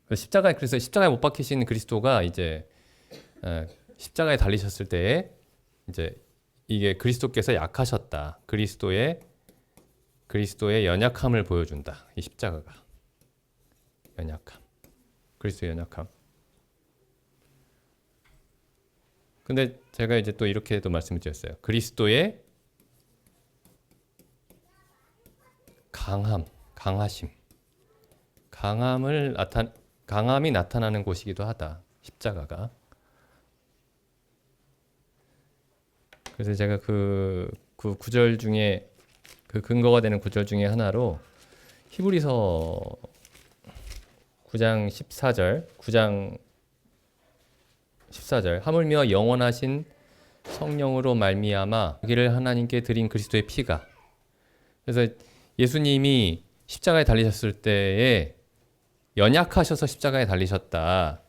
그래서 십자가에 못 박히신 그리스도가 이제 십자가에 달리셨을 때에 이제 이게 그리스도께서 약하셨다. 그리스도의 연약함을 보여준다. 이 십자가가 연약함. 그리스도의 연약함. 근데 제가 이제 또 이렇게도 말씀을 드렸어요. 그리스도의 강하심. 강함이 나타나는 곳이기도 하다. 십자가가. 그래서 제가 그 구절 중에 그 근거가 되는 구절 중에 하나로 히브리서 9장 14절 하물며 영원하신 성령으로 말미암아 자기를 하나님께 드린 그리스도의 피가. 그래서 예수님이 십자가에 달리셨을 때에 연약하셔서 십자가에 달리셨다라고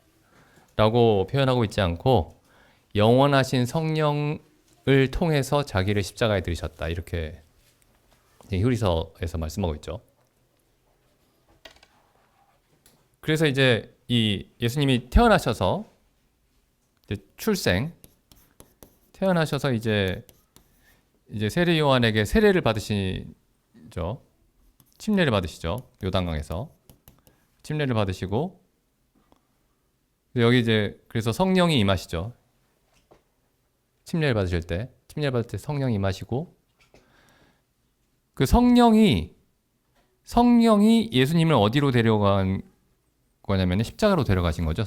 표현하고 있지 않고 영원하신 성령을 통해서 자기를 십자가에 들이셨다. 이렇게 히브리서에서 말씀하고 있죠. 그래서 이제 이 예수님이 태어나셔서 태어나셔서 이제 세례 요한에게 세례를 받으시죠. 침례를 받으시죠. 요단강에서 침례를 받으시고 여기 이제 그래서 성령이 임하시죠. 침례를 받을 때 성령이 임하시고 그 성령이 예수님을 어디로 데려간 거냐면 십자가로 데려가신 거죠.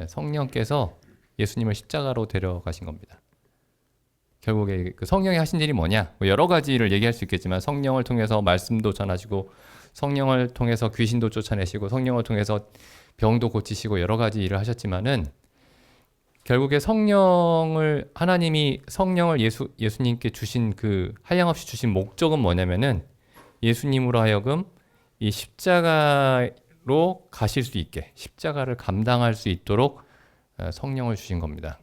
성령께서 예수님을 십자가로 데려가신 겁니다. 결국에 그 성령이 하신 일이 뭐냐? 여러 가지를 얘기할 수 있겠지만 성령을 통해서 말씀도 전하시고 성령을 통해서 귀신도 쫓아내시고 성령을 통해서 병도 고치시고 여러 가지 일을 하셨지만은 결국에 하나님이 성령을 예수님께 주신 그 한량없이 주신 목적은 뭐냐면은 예수님으로 하여금 이 십자가로 가실 수 있게 십자가를 감당할 수 있도록 성령을 주신 겁니다.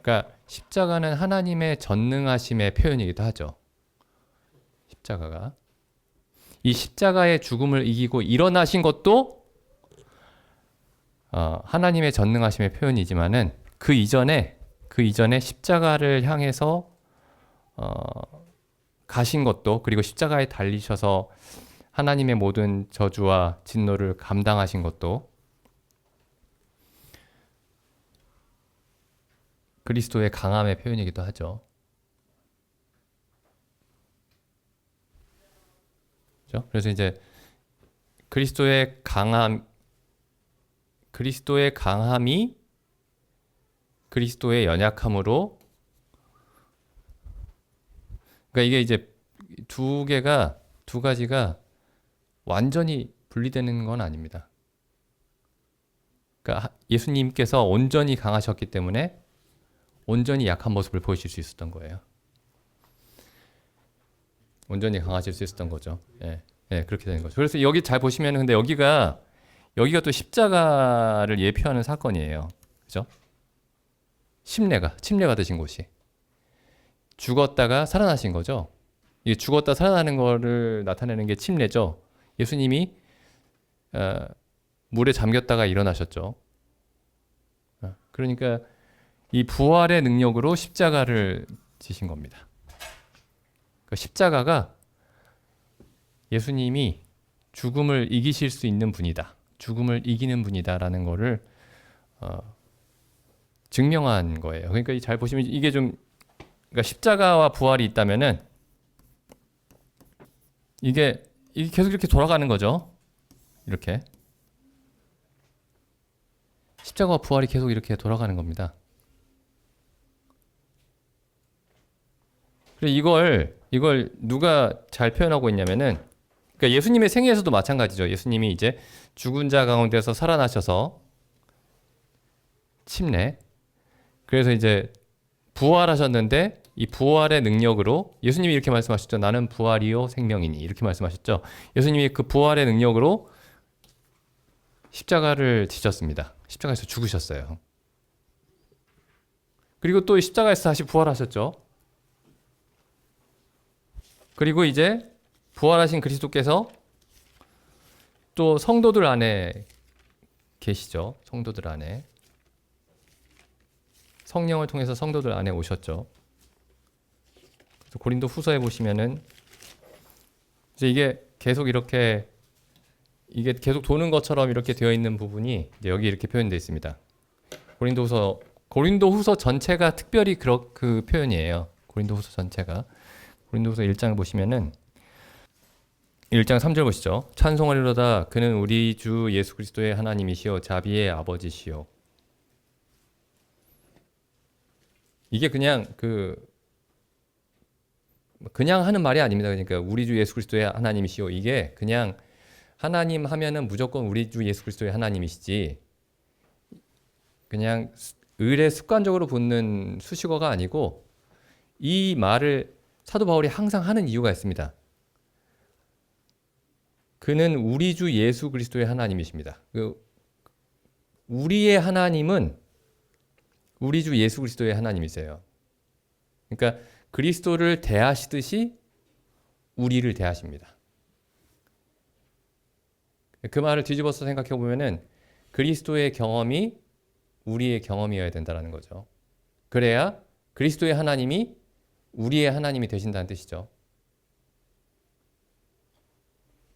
그러니까 십자가는 하나님의 전능하심의 표현이기도 하죠. 십자가가 이 십자가의 죽음을 이기고 일어나신 것도 하나님의 전능하심의 표현이지만은 그 이전에 십자가를 향해서 가신 것도 그리고 십자가에 달리셔서 하나님의 모든 저주와 진노를 감당하신 것도 그리스도의 강함의 표현이기도 하죠. 그렇죠? 그래서 이제 그리스도의 강함이 그리스도의 연약함으로 그러니까 이게 이제 두 가지가 완전히 분리되는 건 아닙니다. 그러니까 예수님께서 온전히 강하셨기 때문에 온전히 약한 모습을 보이실 수 있었던 거예요. 온전히 강하실 수 있었던 거죠. 예, 그렇게 되는 거죠. 그래서 여기 잘 보시면 근데 여기가 또 십자가를 예표하는 사건이에요. 그죠? 침례 받으신 곳이 죽었다가 살아나신 거죠. 이게 죽었다 살아나는 거를 나타내는 게 침례죠. 예수님이 물에 잠겼다가 일어나셨죠. 그러니까 이 부활의 능력으로 십자가를 지신 겁니다. 그 십자가가 예수님이 죽음을 이기실 수 있는 분이다. 죽음을 이기는 분이다라는 거를 증명한 거예요. 그러니까 잘 보시면 이게 그러니까 십자가와 부활이 있다면은 이게 계속 이렇게 돌아가는 거죠. 이렇게 십자가와 부활이 계속 이렇게 돌아가는 겁니다. 그래서 이걸 누가 잘 표현하고 있냐면은 그러니까 예수님의 생애에서도 마찬가지죠. 예수님이 이제 죽은 자 가운데서 살아나셔서 침례. 그래서 이제 부활하셨는데 이 부활의 능력으로 예수님이 이렇게 말씀하셨죠. 나는 부활이요 생명이니 이렇게 말씀하셨죠. 예수님이 그 부활의 능력으로 십자가를 지셨습니다. 십자가에서 죽으셨어요. 그리고 또 십자가에서 다시 부활하셨죠. 그리고 이제 부활하신 그리스도께서 또 성도들 안에 계시죠. 성도들 안에. 성령을 통해서 성도들 안에 오셨죠. 그래서 고린도 후서에 보시면은 이제 이게 계속 도는 것처럼 이렇게 되어 있는 부분이 이제 여기 이렇게 표현되어 있습니다. 고린도후서 전체가 특별히 그 표현이에요. 고린도후서 전체가. 고린도후서 1장을 보시면은 1장 3절 보시죠. 찬송하리로다 그는 우리 주 예수 그리스도의 하나님이시요 자비의 아버지시요. 이게 그냥 하는 말이 아닙니다. 그러니까 우리 주 예수 그리스도의 하나님이시요. 이게 그냥 하나님 하면은 무조건 우리 주 예수 그리스도의 하나님이시지. 그냥 의례 습관적으로 붙는 수식어가 아니고 이 말을 사도 바울이 항상 하는 이유가 있습니다. 그는 우리 주 예수 그리스도의 하나님이십니다. 우리의 하나님은 우리 주 예수 그리스도의 하나님이세요. 그러니까 그리스도를 대하시듯이 우리를 대하십니다. 그 말을 뒤집어서 생각해 보면은 그리스도의 경험이 우리의 경험이어야 된다는 거죠. 그래야 그리스도의 하나님이 우리의 하나님이 되신다는 뜻이죠.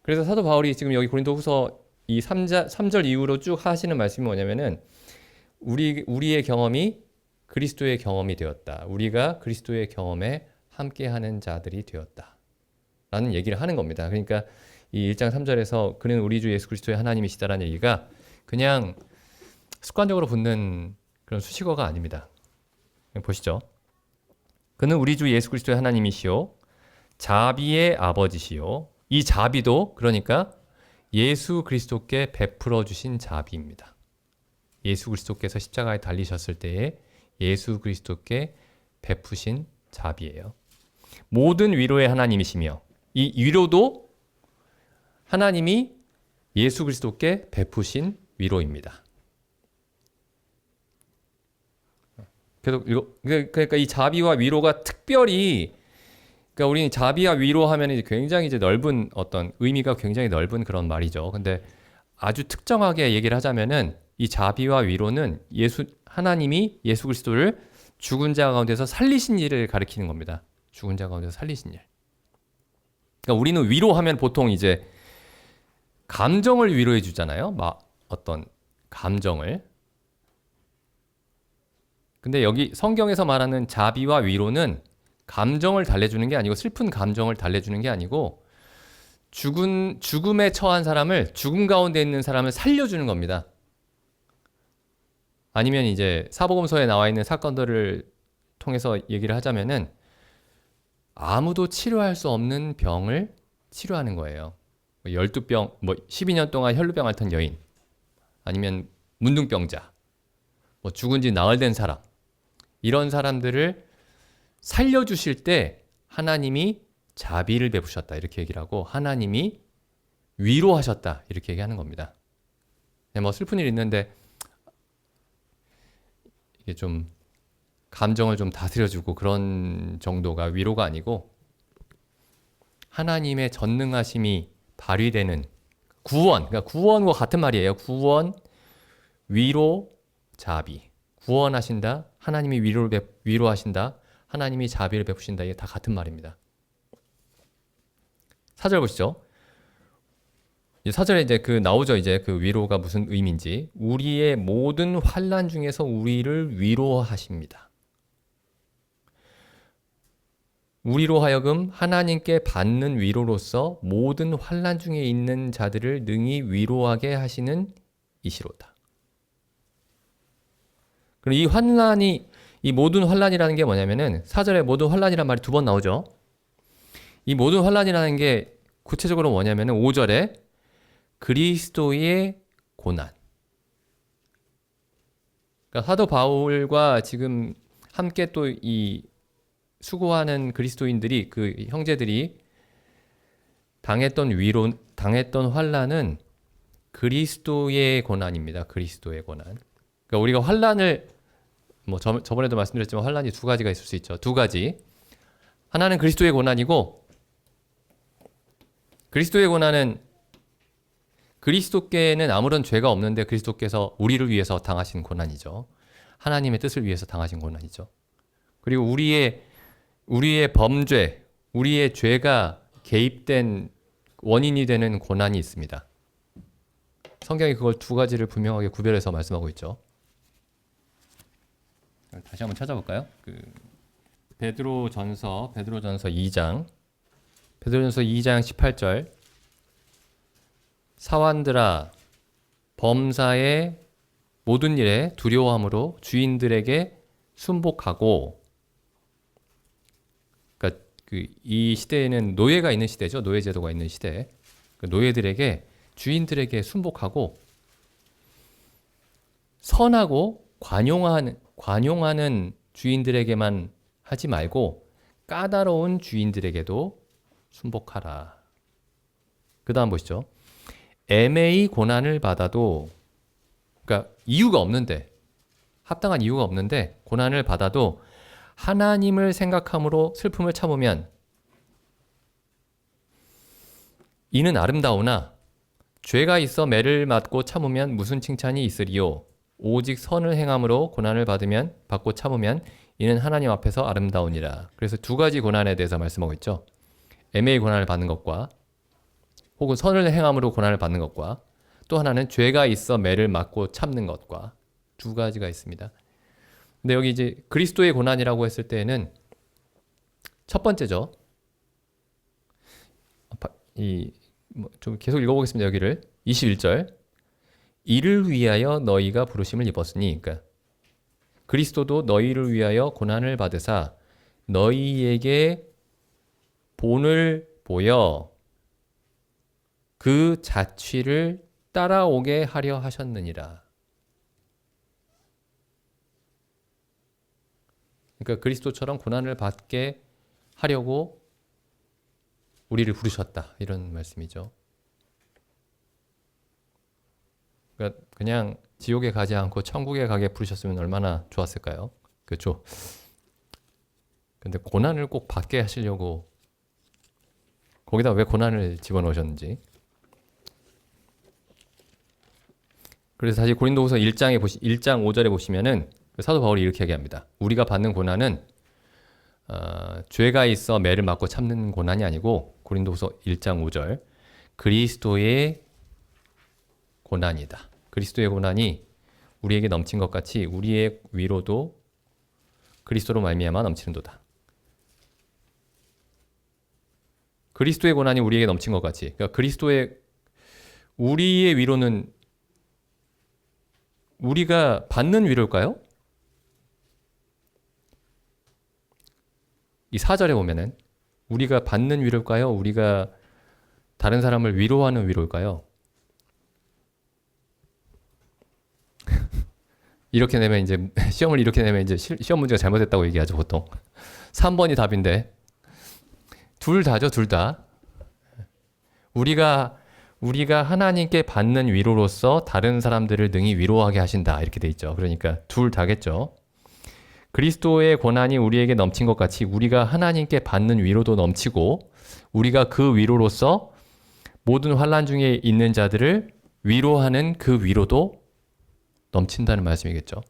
그래서 사도 바울이 지금 여기 고린도후서 이 3절 이후로 쭉 하시는 말씀이 뭐냐면은 우리의 경험이 그리스도의 경험이 되었다. 우리가 그리스도의 경험에 함께하는 자들이 되었다. 라는 얘기를 하는 겁니다. 그러니까 이 1장 3절에서 그는 우리 주 예수 그리스도의 하나님이시다라는 얘기가 그냥 습관적으로 붙는 그런 수식어가 아닙니다. 보시죠. 그는 우리 주 예수 그리스도의 하나님이시요 자비의 아버지시요. 이 자비도 그러니까 예수 그리스도께 베풀어 주신 자비입니다. 예수 그리스도께서 십자가에 달리셨을 때에 예수 그리스도께 베푸신 자비예요. 모든 위로의 하나님이시며 이 위로도 하나님이 예수 그리스도께 베푸신 위로입니다. 그러니까 이 자비와 위로가 특별히 그러니까 우리는 자비와 위로하면 굉장히 이제 넓은 어떤 의미가 굉장히 넓은 그런 말이죠. 근데 아주 특정하게 얘기를 하자면은 이 자비와 위로는 하나님이 예수 그리스도를 죽은 자 가운데서 살리신 일을 가리키는 겁니다. 죽은 자 가운데서 살리신 일. 그러니까 우리는 위로하면 보통 이제 감정을 위로해 주잖아요. 막 어떤 감정을. 근데 여기 성경에서 말하는 자비와 위로는 감정을 달래주는 게 아니고 슬픈 감정을 달래주는 게 아니고 죽음에 처한 사람을 죽음 가운데 있는 사람을 살려주는 겁니다. 아니면 이제 사복음서에 나와 있는 사건들을 통해서 얘기를 하자면은 아무도 치료할 수 없는 병을 치료하는 거예요. 12병, 12년 동안 혈루병 앓던 여인, 아니면 문둥병자, 죽은 지 나흘 된 사람, 이런 사람들을 살려주실 때 하나님이 자비를 베푸셨다 이렇게 얘기를 하고 하나님이 위로하셨다 이렇게 얘기하는 겁니다. 슬픈 일이 있는데 이게 좀 감정을 좀 다스려주고 그런 정도가 위로가 아니고 하나님의 전능하심이 발휘되는 구원, 그러니까 구원과 같은 말이에요. 구원, 위로, 자비. 구원하신다, 하나님이 위로하신다, 하나님이 자비를 베푸신다. 이게 다 같은 말입니다. 4절 보시죠. 4절에 이제 나오죠. 이제 그 위로가 무슨 의미인지. 우리의 모든 환난 중에서 우리를 위로하십니다. 우리로 하여금 하나님께 받는 위로로서 모든 환난 중에 있는 자들을 능히 위로하게 하시는 이시로다. 그리고 이 모든 환난이라는 게 뭐냐면은 4절에 모든 환난이라는 말이 2번 나오죠. 이 모든 환난이라는 게 구체적으로 뭐냐면은 5절에 그리스도의 고난. 그러니까 사도 바울과 지금 함께 또 이 수고하는 그리스도인들이 그 형제들이 당했던 환난은 그리스도의 고난입니다. 그리스도의 고난. 그러니까 우리가 환난을 저번에도 말씀드렸지만 환난이 2가지가 있을 수 있죠. 2가지. 하나는 그리스도의 고난이고 그리스도의 고난은 그리스도께는 아무런 죄가 없는데 그리스도께서 우리를 위해서 당하신 고난이죠. 하나님의 뜻을 위해서 당하신 고난이죠. 그리고 우리의 범죄, 우리의 죄가 개입된 원인이 되는 고난이 있습니다. 성경이 그걸 두 가지를 분명하게 구별해서 말씀하고 있죠. 다시 한번 찾아볼까요? 베드로전서 2장 18절. 사환들아, 범사의 모든 일에 두려워함으로 주인들에게 순복하고. 그러니까 이 시대에는 노예가 있는 시대죠. 노예 제도가 있는 시대. 노예들에게, 주인들에게 순복하고 선하고 관용하는 주인들에게만 하지 말고 까다로운 주인들에게도 순복하라. 그 다음 보시죠. 애매히 고난을 받아도, 그러니까 이유가 없는데, 합당한 이유가 없는데 고난을 받아도 하나님을 생각함으로 슬픔을 참으면 이는 아름다우나 죄가 있어 매를 맞고 참으면 무슨 칭찬이 있으리요. 오직 선을 행함으로 고난을 받고 참으면 이는 하나님 앞에서 아름다우니라. 그래서 두 가지 고난에 대해서 말씀하고 있죠. 애매히 고난을 받는 것과 혹은 선을 행함으로 고난을 받는 것과 또 하나는 죄가 있어 매를 맞고 참는 것과 두 가지가 있습니다. 근데 여기 이제 그리스도의 고난이라고 했을 때에는 첫 번째죠. 좀 계속 읽어보겠습니다. 여기를 21절. 이를 위하여 너희가 부르심을 입었으니, 그러니까 그리스도도 너희를 위하여 고난을 받으사 너희에게 본을 보여 그 자취를 따라오게 하려 하셨느니라. 그러니까 그리스도처럼 고난을 받게 하려고 우리를 부르셨다, 이런 말씀이죠. 그러니까 그냥 지옥에 가지 않고 천국에 가게 부르셨으면 얼마나 좋았을까요? 그렇죠. 근데 고난을 꼭 받게 하시려고, 거기다 왜 고난을 집어넣으셨는지. 그래서 다시 고린도후서 1장 5절에 보시면은 사도 바울이 이렇게 얘기합니다. 우리가 받는 고난은 죄가 있어 매를 맞고 참는 고난이 아니고, 고린도후서 1장 5절, 그리스도의 고난이다. 그리스도의 고난이 우리에게 넘친 것 같이 우리의 위로도 그리스도로 말미암아 넘치는도다. 그리스도의 고난이 우리에게 넘친 것 같이, 그러니까 우리의 위로는 우리가 받는 위로일까요? 이 4절에 보면은 우리가 받는 위로일까요? 우리가 다른 사람을 위로하는 위로일까요? 이렇게 내면 이제 시험을 이렇게 내면 이제 시험 문제가 잘못됐다고 얘기하죠, 보통. 3번이 답인데 둘 다죠, 둘 다. 우리가 하나님께 받는 위로로서 다른 사람들을 능히 위로하게 하신다, 이렇게 돼 있죠. 그러니까 둘 다겠죠. 그리스도의 고난이 우리에게 넘친 것 같이 우리가 하나님께 받는 위로도 넘치고, 우리가 그 위로로서 모든 환난 중에 있는 자들을 위로하는 그 위로도 넘친다는 말씀이겠죠.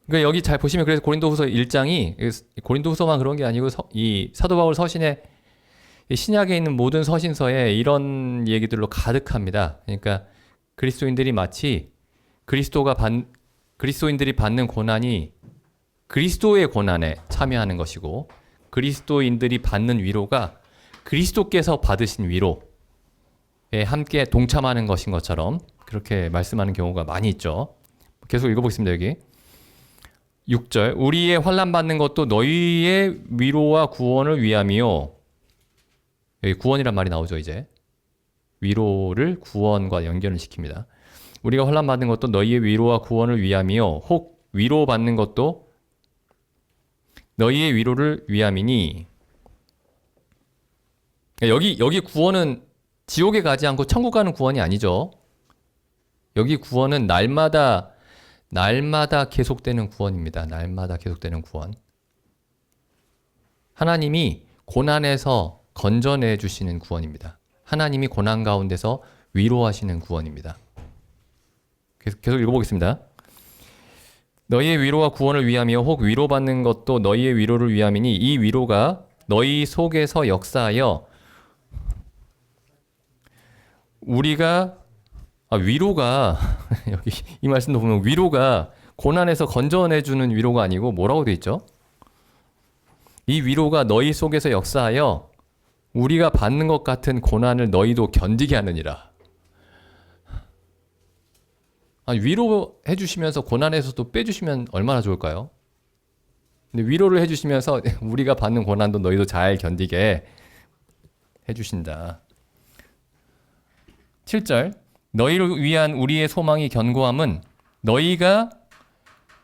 그러니까 여기 잘 보시면, 그래서 고린도후서 1장이 고린도후서만 그런 게 아니고 이 사도 바울 서신에, 신약에 있는 모든 서신서에 이런 얘기들로 가득합니다. 그러니까 그리스도인들이 마치 그리스도인들이 받는 고난이 그리스도의 고난에 참여하는 것이고, 그리스도인들이 받는 위로가 그리스도께서 받으신 위로에 함께 동참하는 것인 것처럼 그렇게 말씀하는 경우가 많이 있죠. 계속 읽어보겠습니다. 여기 6절. 우리의 환난 받는 것도 너희의 위로와 구원을 위함이요. 여기 구원이란 말이 나오죠. 이제 위로를 구원과 연결을 시킵니다. 우리가 환난 받는 것도 너희의 위로와 구원을 위함이요, 혹 위로받는 것도 너희의 위로를 위함이니. 여기 구원은 지옥에 가지 않고 천국 가는 구원이 아니죠. 여기 구원은 날마다 계속되는 구원입니다. 날마다 계속되는 구원. 하나님이 고난에서 건져내 주시는 구원입니다. 하나님이 고난 가운데서 위로하시는 구원입니다. 계속 읽어보겠습니다. 너희의 위로와 구원을 위함이요 혹 위로받는 것도 너희의 위로를 위함이니 이 위로가 너희 속에서 역사하여 우리가 위로가 여기 이 말씀도 보면 위로가 고난에서 건져내주는 위로가 아니고 뭐라고 돼 있죠? 이 위로가 너희 속에서 역사하여 우리가 받는 것 같은 고난을 너희도 견디게 하느니라. 위로해 주시면서 고난에서도 빼주시면 얼마나 좋을까요? 근데 위로를 해주시면서 우리가 받는 고난도 너희도 잘 견디게 해주신다. 7절 너희를 위한 우리의 소망이 견고함은 너희가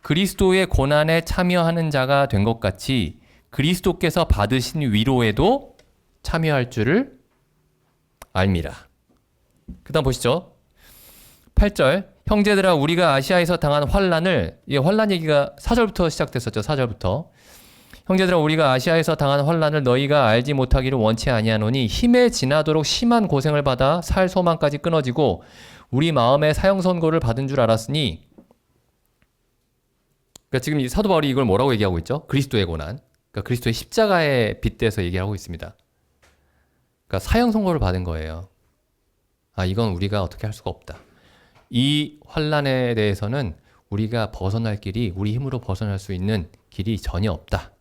그리스도의 고난에 참여하는 자가 된 것 같이 그리스도께서 받으신 위로에도 참여할 줄을 알미라. 그 다음 보시죠. 8절 형제들아 우리가 아시아에서 당한 환난을, 이 환난 얘기가 4절부터 시작됐었죠. 4절부터 형제들아 우리가 아시아에서 당한 환난을 너희가 알지 못하기를 원치 아니하노니 힘에 지나도록 심한 고생을 받아 살 소망까지 끊어지고 우리 마음에 사형 선고를 받은 줄 알았으니, 그러니까 지금 이 사도 바울이 이걸 뭐라고 얘기하고 있죠? 그리스도의 고난, 그러니까 그리스도의 십자가에 빗대서 얘기하고 있습니다. 그러니까 사형 선고를 받은 거예요. 이건 우리가 어떻게 할 수가 없다. 이 환난에 대해서는 우리가 벗어날 길이, 우리 힘으로 벗어날 수 있는 길이 전혀 없다.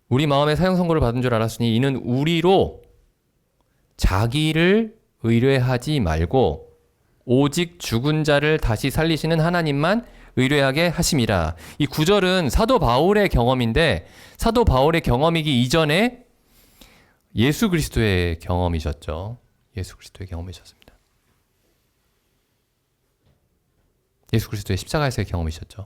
우리 마음에 사형 선고를 받은 줄 알았으니 이는 우리로 자기를 의뢰하지 말고 오직 죽은 자를 다시 살리시는 하나님만 의뢰하게 하심이라. 이 구절은 사도 바울의 경험인데 사도 바울의 경험이기 이전에 예수 그리스도의 경험이셨죠. 예수 그리스도의 경험이셨습니다. 예수 그리스도의 십자가에서의 경험이셨죠.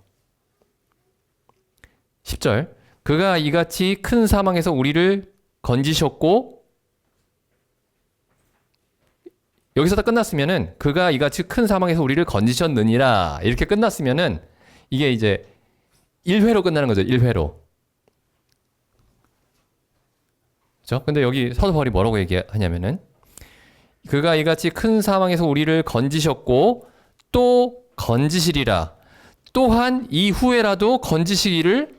10절 그가 이같이 큰 사망에서 우리를 건지셨고, 여기서 다 끝났으면은 그가 이같이 큰 사망에서 우리를 건지셨느니라 이렇게 끝났으면은 이게 이제 1회로 끝나는 거죠. 1회로. 그렇죠? 근데 여기 사도 바울이 뭐라고 얘기하냐면은 그가 이같이 큰 사망에서 우리를 건지셨고 또 건지시리라. 또한 이후에라도 건지시기를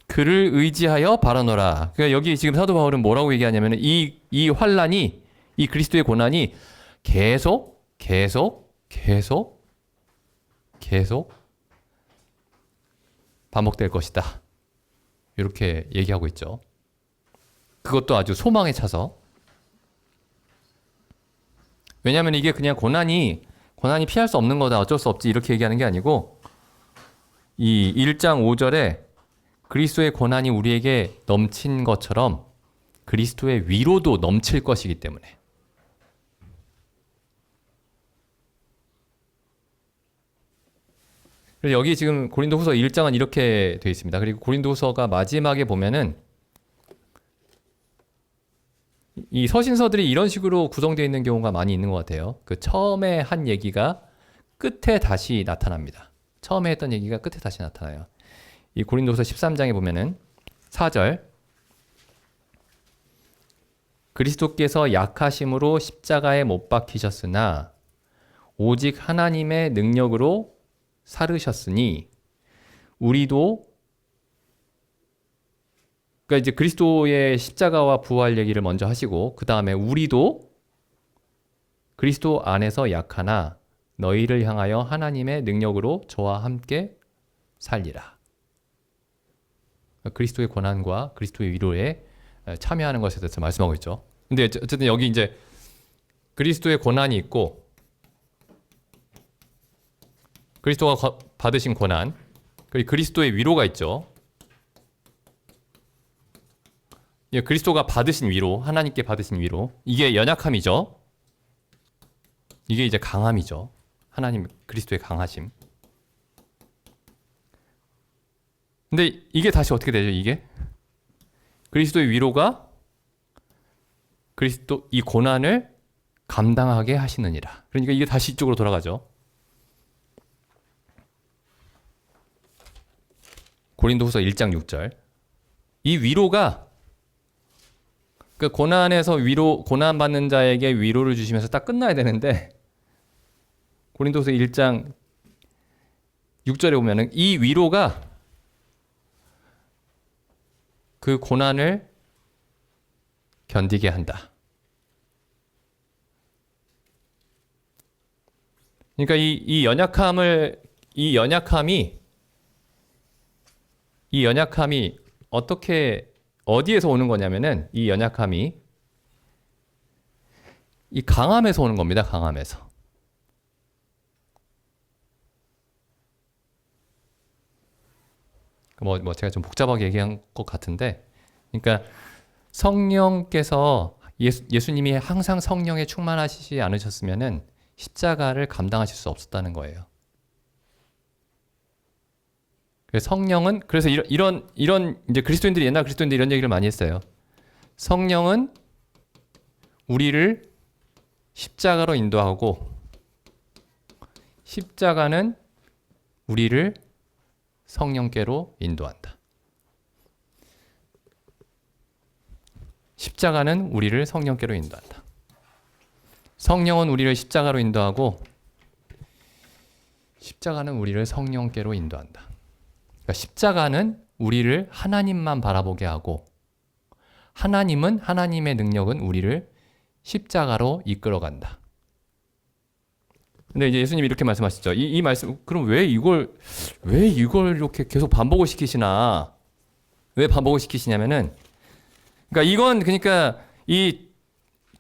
그를 의지하여 바라노라. 그러니까 여기 지금 사도 바울은 뭐라고 얘기하냐면은 이 환난이, 이 그리스도의 고난이 계속 반복될 것이다. 이렇게 얘기하고 있죠. 그것도 아주 소망에 차서. 왜냐하면 이게 그냥 고난이 피할 수 없는 거다, 어쩔 수 없지 이렇게 얘기하는 게 아니고, 이 1장 5절에 그리스도의 고난이 우리에게 넘친 것처럼 그리스도의 위로도 넘칠 것이기 때문에. 그래서 여기 지금 고린도후서 1장은 이렇게 되어 있습니다. 그리고 고린도후서가 마지막에 보면은 이 서신서들이 이런 식으로 구성되어 있는 경우가 많이 있는 것 같아요. 그 처음에 한 얘기가 끝에 다시 나타납니다. 처음에 했던 얘기가 끝에 다시 나타나요. 이 고린도후서 13장에 보면은 4절 그리스도께서 약하심으로 십자가에 못 박히셨으나 오직 하나님의 능력으로 살으셨으니 우리도, 그러니까 이제 그리스도의 십자가와 부활 얘기를 먼저 하시고 그 다음에 우리도 그리스도 안에서 약하나 너희를 향하여 하나님의 능력으로 저와 함께 살리라. 그리스도의 고난과 그리스도의 위로에 참여하는 것에 대해서 말씀하고 있죠. 근데 어쨌든 여기 이제 그리스도의 고난이 있고 그리스도가 받으신 고난, 그리고 그리스도의 위로가 있죠. 예, 그리스도가 받으신 위로, 하나님께 받으신 위로, 이게 연약함이죠. 이게 이제 강함이죠. 하나님 그리스도의 강하심. 근데 이게 다시 어떻게 되죠? 이게 그리스도의 위로가 그리스도 이 고난을 감당하게 하시느니라. 그러니까 이게 다시 이쪽으로 돌아가죠. 고린도후서 1장 6절. 이 위로가 그 고난에서 고난 받는 자에게 위로를 주시면서 딱 끝나야 되는데 고린도서 1장 6절에 보면은 이 위로가 그 고난을 견디게 한다. 그러니까 이 연약함이 어디에서 오는 거냐면은 이 연약함이 이 강함에서 오는 겁니다. 강함에서. 제가 좀 복잡하게 얘기한 것 같은데, 그러니까 성령께서 예수님이 항상 성령에 충만하시지 않으셨으면은 십자가를 감당하실 수 없었다는 거예요. 성령은 그래서 이런 이제 옛날 그리스도인들이 이런 얘기를 많이 했어요. 성령은 우리를 십자가로 인도하고 십자가는 우리를 성령께로 인도한다. 십자가는 우리를 성령께로 인도한다. 성령은 우리를 십자가로 인도하고 십자가는 우리를 성령께로 인도한다. 그러니까 십자가는 우리를 하나님만 바라보게 하고 하나님은 하나님의 능력은 우리를 십자가로 이끌어간다. 근데 이제 예수님이 이렇게 말씀하시죠. 이 말씀 그럼 왜 이걸 이렇게 계속 반복을 시키시나? 왜 반복을 시키시냐면은 그러니까 이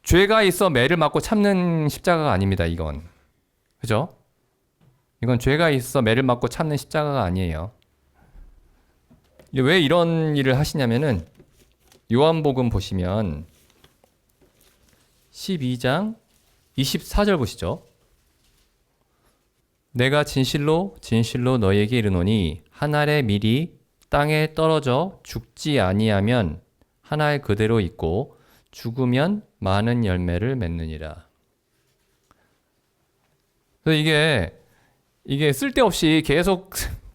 죄가 있어 매를 맞고 참는 십자가가 아닙니다. 이건. 그죠? 이건 죄가 있어 매를 맞고 참는 십자가가 아니에요. 왜 이런 일을 하시냐면은 요한복음 보시면 12장 24절 보시죠. 내가 진실로 진실로 너희에게 이르노니 한 알의 밀이 땅에 떨어져 죽지 아니하면 한 알 그대로 있고 죽으면 많은 열매를 맺느니라. 그래서 이게 쓸데없이 계속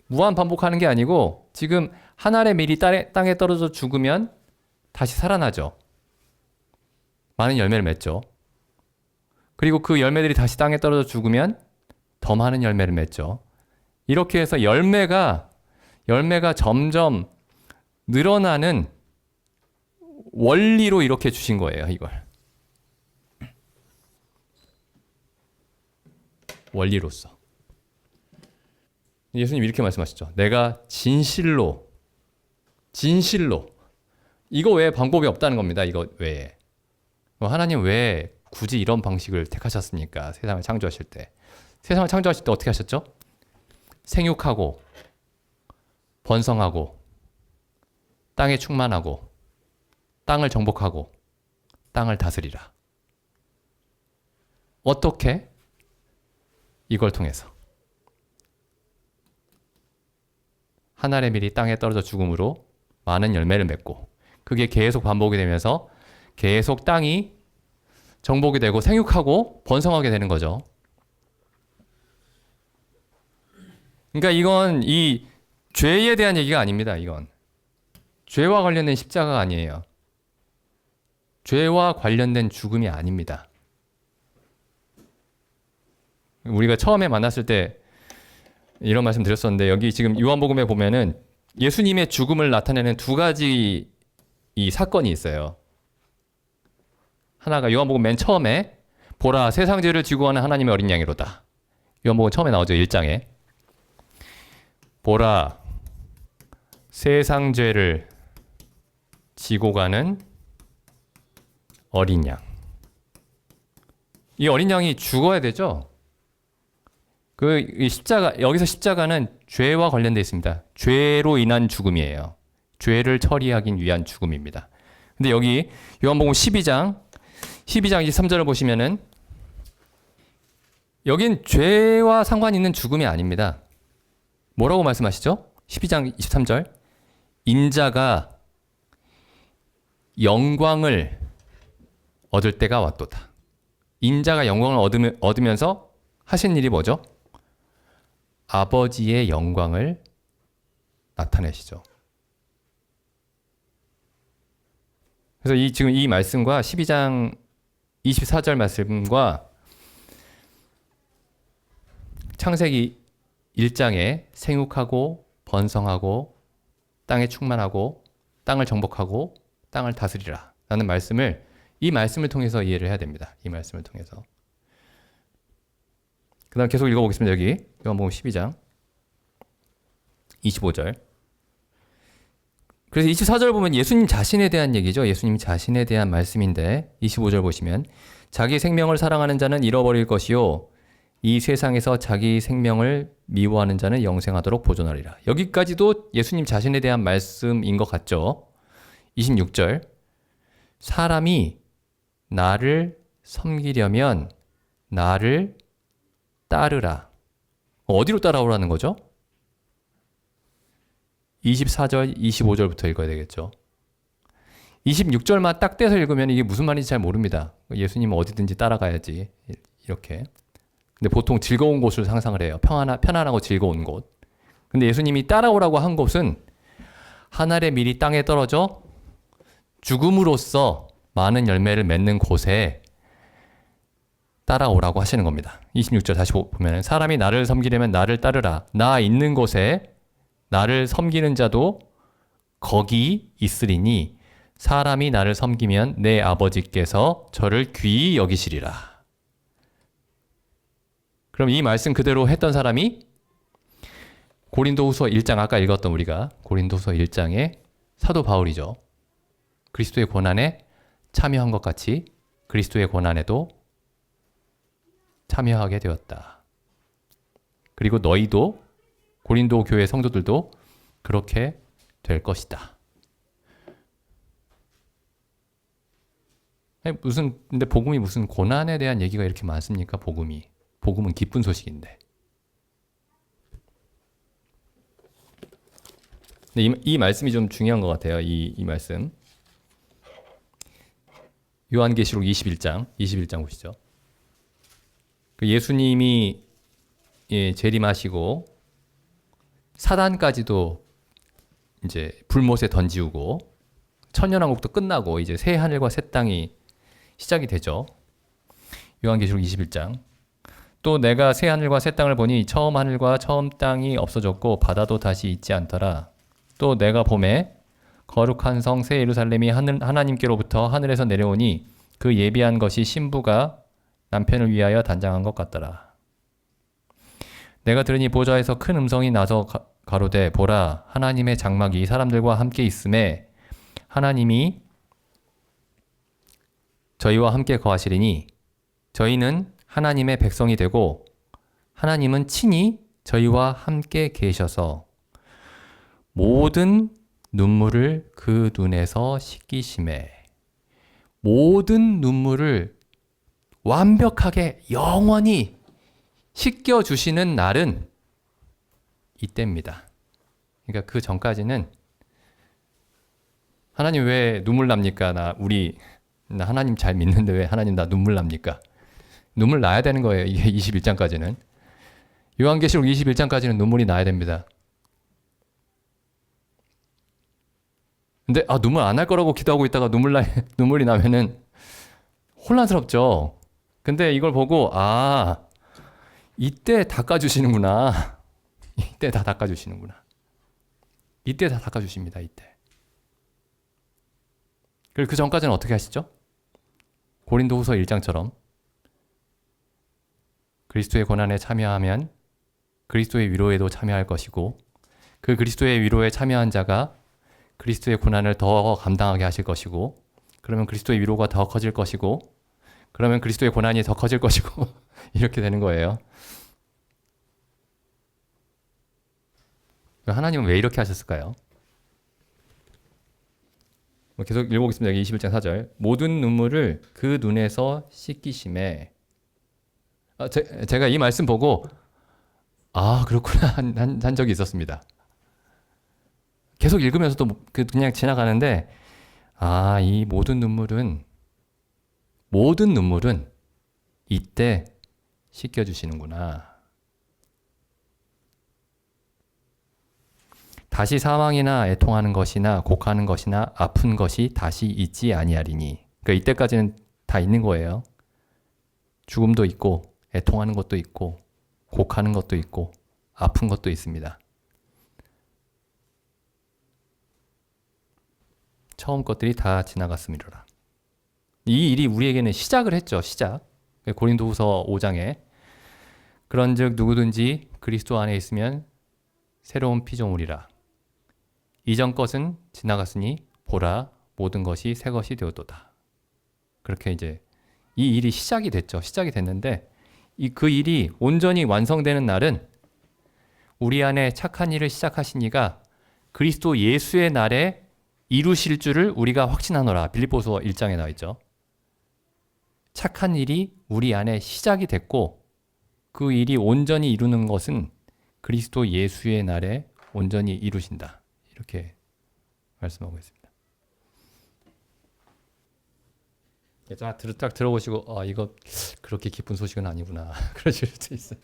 무한 반복하는 게 아니고 지금 한 알의 밀이 땅에 떨어져 죽으면 다시 살아나죠. 많은 열매를 맺죠. 그리고 그 열매들이 다시 땅에 떨어져 죽으면 더 많은 열매를 맺죠. 이렇게 해서 열매가 점점 늘어나는 원리로 이렇게 주신 거예요, 이걸. 원리로서. 예수님 이렇게 말씀하시죠. 내가 진실로 이거 외에 방법이 없다는 겁니다. 이거 외에. 하나님 왜 굳이 이런 방식을 택하셨습니까? 세상을 창조하실 때. 세상을 창조하실 때 어떻게 하셨죠? 생육하고 번성하고 땅에 충만하고 땅을 정복하고 땅을 다스리라. 어떻게? 이걸 통해서. 한 알의 밀이 땅에 떨어져 죽음으로 많은 열매를 맺고 그게 계속 반복이 되면서 계속 땅이 정복이 되고 생육하고 번성하게 되는 거죠. 그러니까 이건 이 죄에 대한 얘기가 아닙니다. 이건 죄와 관련된 십자가가 아니에요. 죄와 관련된 죽음이 아닙니다. 우리가 처음에 만났을 때 이런 말씀 드렸었는데 여기 지금 요한복음에 보면은 예수님의 죽음을 나타내는 두 가지 이 사건이 있어요. 하나가 요한복음 맨 처음에 보라 세상 죄를 지고 가는 하나님의 어린 양이로다. 요한복음 처음에 나오죠. 1장에. 보라 세상 죄를 지고 가는 어린 양. 이 어린 양이 죽어야 되죠. 여기서 십자가는 죄와 관련되어 있습니다. 죄로 인한 죽음이에요. 죄를 처리하기 위한 죽음입니다. 근데 여기 요한복음 12장 23절을 보시면은 여긴 죄와 상관 있는 죽음이 아닙니다. 뭐라고 말씀하시죠? 12장 23절. 인자가 영광을 얻을 때가 왔도다. 인자가 영광을 얻으면서 하신 일이 뭐죠? 아버지의 영광을 나타내시죠. 그래서 지금 이 말씀과 12장 24절 말씀과 창세기 1장에 생육하고 번성하고 땅에 충만하고 땅을 정복하고 땅을 다스리라 라는 말씀을 이 말씀을 통해서 이해를 해야 됩니다. 이 말씀을 통해서. 그 다음 계속 읽어보겠습니다. 여기 요한복음 12장 25절. 그래서 24절 보면 예수님 자신에 대한 얘기죠. 예수님 자신에 대한 말씀인데 25절 보시면 자기 생명을 사랑하는 자는 잃어버릴 것이요 이 세상에서 자기 생명을 미워하는 자는 영생하도록 보존하리라. 여기까지도 예수님 자신에 대한 말씀인 것 같죠. 26절 사람이 나를 섬기려면 나를 따르라. 어디로 따라오라는 거죠? 24절, 25절부터 읽어야 되겠죠. 26절만 딱 떼서 읽으면 이게 무슨 말인지 잘 모릅니다. 예수님은 어디든지 따라가야지. 이렇게. 근데 보통 즐거운 곳을 상상을 해요. 편안하고 즐거운 곳. 근데 예수님이 따라오라고 한 곳은 하늘의 밀이 땅에 떨어져 죽음으로써 많은 열매를 맺는 곳에 따라오라고 하시는 겁니다. 26절 다시 보면 사람이 나를 섬기려면 나를 따르라. 나 있는 곳에 나를 섬기는 자도 거기 있으리니 사람이 나를 섬기면 내 아버지께서 저를 귀히 여기시리라. 그럼 이 말씀 그대로 했던 사람이 고린도후서 1장 아까 읽었던 우리가 고린도후서 1장의 사도 바울이죠. 그리스도의 고난에 참여한 것 같이 그리스도의 고난에도 참여하게 되었다. 그리고 너희도 고린도 교회 성도들도 그렇게 될 것이다. 근데 복음이 무슨 고난에 대한 얘기가 이렇게 많습니까? 복음은 기쁜 소식인데. 근데 이 말씀이 좀 중요한 것 같아요. 이 말씀. 요한계시록 21장 보시죠. 그 예수님이 재림하시고 사단까지도 이제 불못에 던지우고 천년왕국도 끝나고 이제 새 하늘과 새 땅이 시작이 되죠. 요한계시록 21장. 또 내가 새 하늘과 새 땅을 보니 처음 하늘과 처음 땅이 없어졌고 바다도 다시 있지 않더라. 또 내가 보매 거룩한 성 새 예루살렘이 하나님께로부터 하늘에서 내려오니 그 예비한 것이 신부가 남편을 위하여 단장한 것 같더라. 내가 들으니 보좌에서 큰 음성이 나서 가로되 보라 하나님의 장막이 사람들과 함께 있음에 하나님이 저희와 함께 거하시리니 저희는 하나님의 백성이 되고 하나님은 친히 저희와 함께 계셔서 모든 눈물을 그 눈에서 씻기심에 모든 눈물을 완벽하게 영원히 씻겨주시는 날은 이때입니다. 그러니까 그 전까지는 하나님 왜 눈물 납니까? 나 하나님 잘 믿는데 왜 하나님 나 눈물 납니까? 눈물 나야 되는 거예요. 이게 21장까지는. 요한계시록 21장까지는 눈물이 나야 됩니다. 근데 눈물 안 날 거라고 기도하고 있다가 눈물이 나면은 혼란스럽죠. 근데 이걸 보고 이때 닦아주시는구나. 이때 다 닦아주시는구나. 이때 다 닦아주십니다. 이때. 그리고 그 전까지는 어떻게 하시죠? 고린도후서 1장처럼 그리스도의 고난에 참여하면 그리스도의 위로에도 참여할 것이고 그 그리스도의 위로에 참여한 자가 그리스도의 고난을 더 감당하게 하실 것이고 그러면 그리스도의 위로가 더 커질 것이고 그러면 그리스도의 고난이 더 커질 것이고 이렇게 되는 거예요. 하나님은 왜 이렇게 하셨을까요? 계속 읽어보겠습니다. 여기 21장 4절. 모든 눈물을 그 눈에서 씻기심에 제가 이 말씀 보고 그렇구나 한 적이 있었습니다. 계속 읽으면서도 그냥 지나가는데 이 모든 눈물은 이때 씻겨주시는구나. 다시 사망이나 애통하는 것이나 곡하는 것이나 아픈 것이 다시 있지 아니하리니. 그러니까 이때까지는 다 있는 거예요. 죽음도 있고 애통하는 것도 있고 곡하는 것도 있고 아픈 것도 있습니다. 처음 것들이 다 지나갔음이로라. 이 일이 우리에게는 시작을 했죠. 시작. 고린도후서 5장에 그런즉 누구든지 그리스도 안에 있으면 새로운 피조물이라. 이전 것은 지나갔으니 보라 모든 것이 새 것이 되었도다. 그렇게 이제 이 일이 시작이 됐죠. 시작이 됐는데 그 일이 온전히 완성되는 날은 우리 안에 착한 일을 시작하신 이가 그리스도 예수의 날에 이루실 줄을 우리가 확신하노라. 빌립보서 1장에 나와 있죠. 착한 일이 우리 안에 시작이 됐고 그 일이 온전히 이루는 것은 그리스도 예수의 날에 온전히 이루신다. 이렇게 말씀하고 있습니다. 딱 들어보시고 이거 그렇게 기쁜 소식은 아니구나. 그러실 수 있어요.